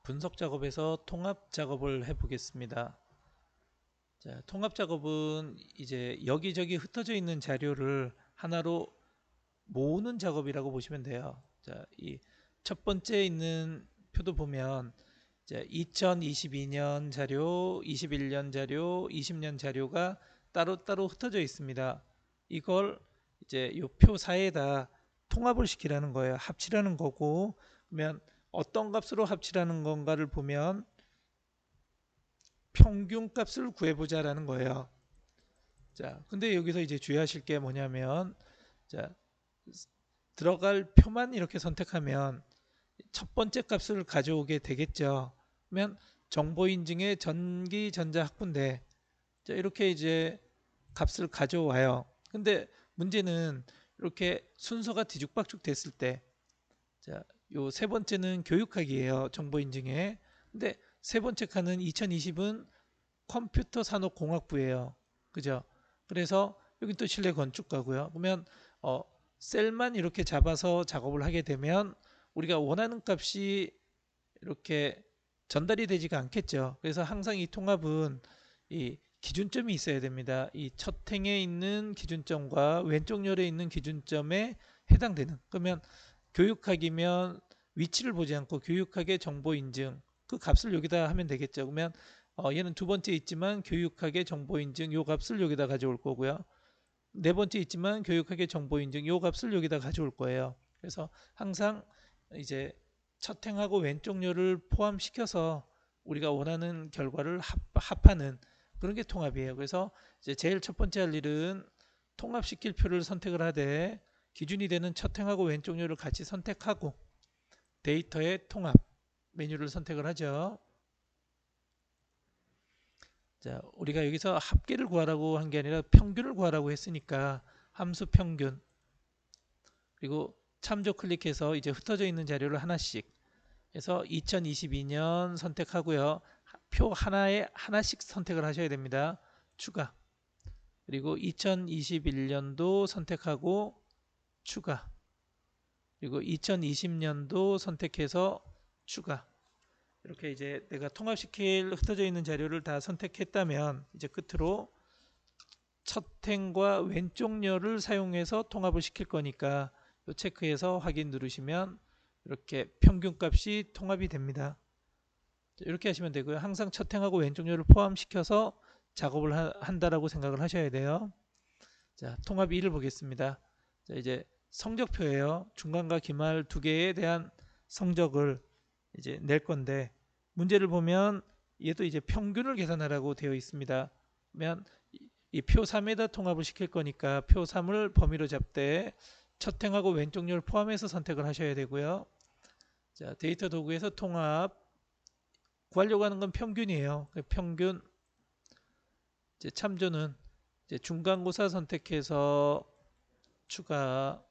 분석 작업에서 통합 작업을 해 보겠습니다. 자, 통합 작업은 이제 여기저기 흩어져 있는 자료를 하나로 모으는 작업이라고 보시면 돼요. 자, 이 첫 번째 있는 표도 보면 이제 2022년 자료, 21년 자료, 20년 자료가 따로따로 흩어져 있습니다. 이걸 이제 이 표 사이에다 통합을 시키라는 거예요. 합치라는 거고, 그러면 어떤 값으로 합치라는 건가를 보면 평균 값을 구해보자라는 거예요. 자, 근데 여기서 이제 주의하실 게 뭐냐면, 자, 들어갈 표만 이렇게 선택하면 첫 번째 값을 가져오게 되겠죠. 그러면 정보 인증의 전기 전자 학분대. 자, 이렇게 이제 값을 가져와요. 근데 문제는 이렇게 순서가 뒤죽박죽 됐을 때, 자, 요 세 번째는 교육학이에요. 정보 인증에. 근데 세 번째 칸은 2020은 컴퓨터 산업공학부예요. 그죠? 그래서 여기 또 실내 건축가고요. 그러면 어, 셀만 이렇게 잡아서 작업을 하게 되면 우리가 원하는 값이 이렇게 전달이 되지가 않겠죠. 그래서 항상 이 통합은 이 기준점이 있어야 됩니다. 이 첫 행에 있는 기준점과 왼쪽 열에 있는 기준점에 해당되는. 그러면 교육학이면 위치를 보지 않고 교육학의 정보 인증 그 값을 여기다 하면 되겠죠. 그러면 얘는 두 번째 있지만 교육학의 정보 인증 요 값을 여기다 가져올 거고요. 네 번째 있지만 교육학의 정보 인증 요 값을 여기다 가져올 거예요. 그래서 항상 이제 첫 행하고 왼쪽 열을 포함시켜서 우리가 원하는 결과를 합하는 그런 게 통합이에요. 그래서 이제 제일 첫 번째 할 일은 통합시킬 표를 선택을 하되 기준이 되는 첫 행하고 왼쪽 열을 같이 선택하고 데이터의 통합 메뉴를 선택을 하죠. 자, 우리가 여기서 합계를 구하라고 한 게 아니라 평균을 구하라고 했으니까 함수 평균 그리고 참조 클릭해서 이제 흩어져 있는 자료를 하나씩 해서 2022년 선택하고요. 표 하나에 하나씩 선택을 하셔야 됩니다. 추가. 그리고 2021년도 선택하고 추가. 그리고 2020년도 선택해서 추가. 이렇게 이제 내가 통합시킬 흩어져 있는 자료를 다 선택했다면 이제 끝으로 첫 행과 왼쪽 열을 사용해서 통합을 시킬 거니까 이 체크해서 확인 누르시면 이렇게 평균값이 통합이 됩니다. 이렇게 하시면 되고요. 항상 첫 행하고 왼쪽 열을 포함시켜서 작업을 한다라고 생각을 하셔야 돼요. 자, 통합 2를 보겠습니다. 자, 이제 성적표예요. 중간과 기말 두 개에 대한 성적을 이제 낼 건데 문제를 보면 얘도 이제 평균을 계산하라고 되어 있습니다. 그러면 이 표 3에다 통합을 시킬 거니까 표 3을 범위로 잡되 첫 행하고 왼쪽 열 포함해서 선택을 하셔야 되고요. 자, 데이터 도구에서 통합 구하려고 하는 건 평균이에요. 평균 이제 참조는 이제 중간고사 선택해서 추가,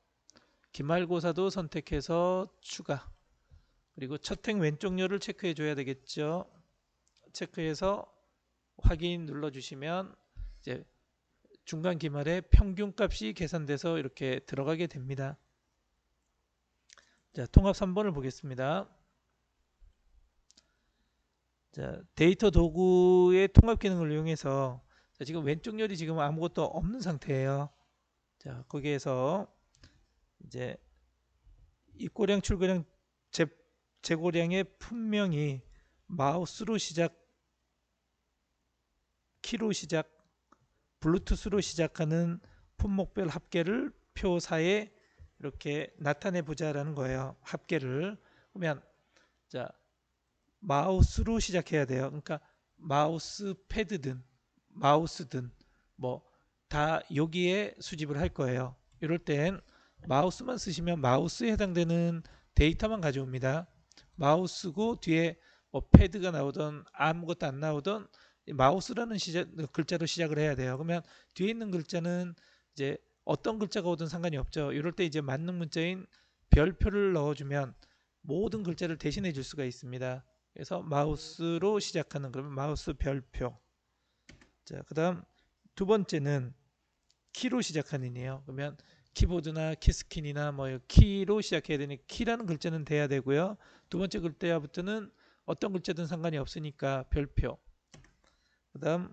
기말고사도 선택해서 추가. 그리고 첫행 왼쪽 열을 체크해 줘야 되겠죠. 체크해서 확인 눌러 주시면 이제 중간 기말에 평균값이 계산돼서 이렇게 들어가게 됩니다. 자, 통합 3번을 보겠습니다. 자, 데이터 도구의 통합 기능을 이용해서 자, 지금 왼쪽 열이 지금 아무것도 없는 상태예요. 자, 거기에서 이제 입고량, 출고량, 재고량의 분명히 마우스로 시작, 키로 시작, 블루투스로 시작하는 품목별 합계를 표사에 이렇게 나타내 보자라는 거예요. 합계를. 그러면 자, 마우스로 시작해야 돼요. 그러니까 마우스 패드든 마우스든 뭐 다 여기에 수집을 할 거예요. 이럴 땐 마우스만 쓰시면 마우스에 해당되는 데이터만 가져옵니다. 마우스고 뒤에 뭐 패드가 나오던 아무것도 안 나오던 마우스라는 글자로 시작을 해야 돼요. 그러면 뒤에 있는 글자는 이제 어떤 글자가 오든 상관이 없죠. 이럴 때 이제 맞는 문자인 별표를 넣어주면 모든 글자를 대신해 줄 수가 있습니다. 그래서 마우스로 시작하는 그러면 마우스 별표. 자, 그다음 두 번째는 키로 시작하는 이에요. 그러면 키보드나 키스킨이나 뭐 키로 시작해야 되니 키라는 글자는 돼야 되고요. 두 번째 글자부터는 어떤 글자든 상관이 없으니까 별표. 그다음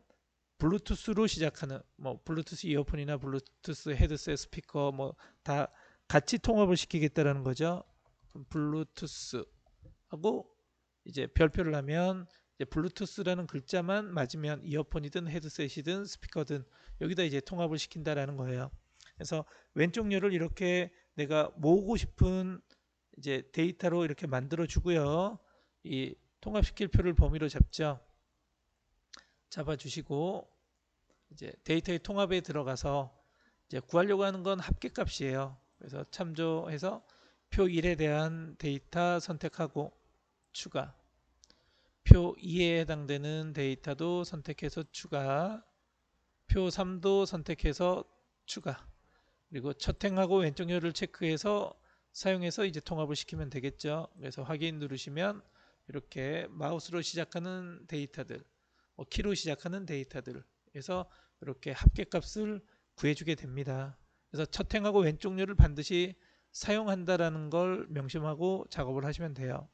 블루투스로 시작하는 뭐 블루투스 이어폰이나 블루투스 헤드셋 스피커 뭐 다 같이 통합을 시키겠다라는 거죠. 블루투스 하고 이제 별표를 하면 이제 블루투스라는 글자만 맞으면 이어폰이든 헤드셋이든 스피커든 여기다 이제 통합을 시킨다라는 거예요. 그래서 왼쪽 렬을 이렇게 내가 모으고 싶은 이제 데이터로 이렇게 만들어 주고요. 이 통합시킬 표를 범위로 잡죠. 잡아 주시고 이제 데이터의 통합에 들어가서 이제 구하려고 하는 건 합계값이에요. 그래서 참조해서 표 1에 대한 데이터 선택하고 추가, 표 2에 해당되는 데이터도 선택해서 추가, 표 3도 선택해서 추가, 그리고 첫 행하고 왼쪽 열을 체크해서 사용해서 이제 통합을 시키면 되겠죠. 그래서 확인 누르시면 이렇게 마우스로 시작하는 데이터들, 키로 시작하는 데이터들에서 이렇게 합계값을 구해주게 됩니다. 그래서 첫 행하고 왼쪽 열을 반드시 사용한다라는 걸 명심하고 작업을 하시면 돼요.